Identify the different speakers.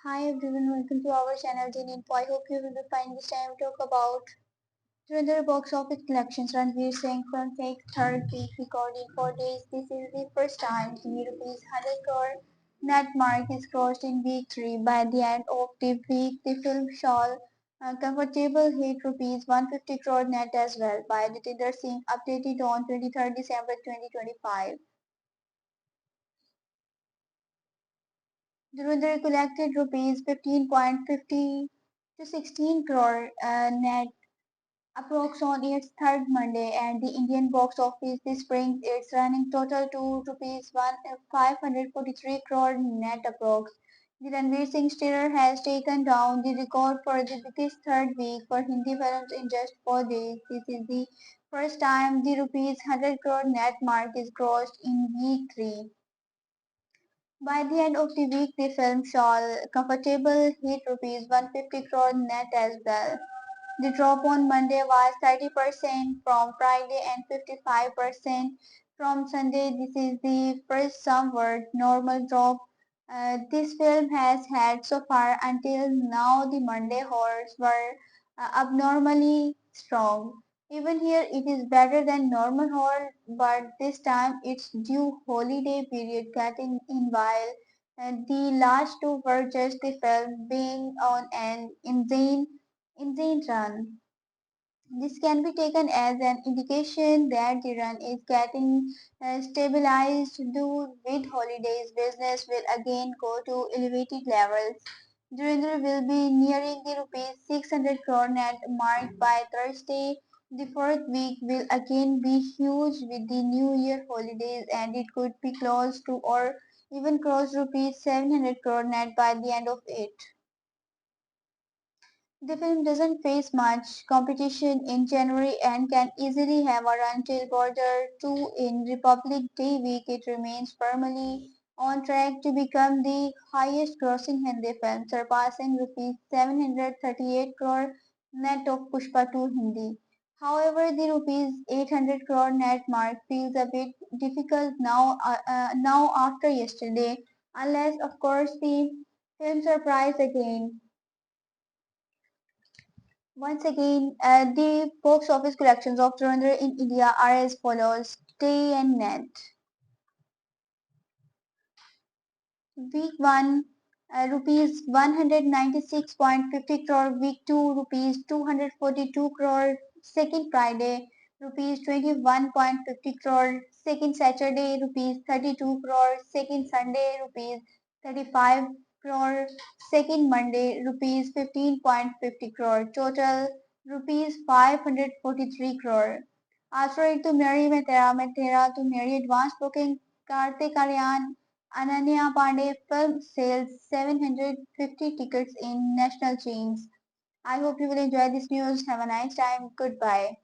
Speaker 1: Hi everyone, welcome to our channel Genie Info. I hope you will be fine this time. Talk about Dhurandhar box office collections. Ranveer Singh film takes third week record in 4 days. This is the first time the rupees 100 crore net mark is crossed in week 3. By the end of the week, the film shall comfortable hit rupees 150 crore net as well. By the Tinder Singh updated on 23rd December 2025. Dhurandhar collected rupees 15.50 to 16 crore net approx on its third Monday, and the Indian box office this brings its running total to rupees 543 crore net approx. The Ranveer Singh star has taken down the record for the biggest third week for Hindi films in just 4 days. This is the first time the rupees 100 crore net mark is crossed in week 3. By the end of the week, the film shall comfortable hit rupees 150 crore net as well. The drop on Monday was 30% from Friday and 55% from Sunday. This is the first somewhat normal drop this film has had so far until now. The Monday horrors were abnormally strong. Even here it is better than normal horror, but this time it's due holiday period getting in while the last two were just the film being on an insane run. This can be taken as an indication that the run is getting stabilized. Due with holidays, business will again go to elevated levels. Dhurandhar will be nearing the rupees 600 crore net mark by Thursday. The fourth week will again be huge with the New Year holidays, and it could be close to or even cross rupees 700 crore net by the end of it. The film doesn't face much competition in January and can easily have a run till Border 2 in Republic Day week. It remains firmly on track to become the highest grossing Hindi film, surpassing rupees 738 crore net of Pushpa 2 Hindi. However, the rupees 800 crore net mark feels a bit difficult now after yesterday, unless of course the film surprise again. Once again, the box office collections of Dhurandhar in India are as follows. Day and Net. Week 1, rupees 196.50 crore. Week 2, rupees 242 crore. Second Friday, rupees 21.50 crore. Second Saturday, rupees 32 crore. Second Sunday, rupees 35 crore. Second Monday, rupees 15.50 crore. Total, rupees 543 crore. After it to Mary Metera to Mary advance booking, Kartik Aryan Ananya Pandey film sells 750 tickets in national chains. I hope you will enjoy this news. Have a nice time. Goodbye.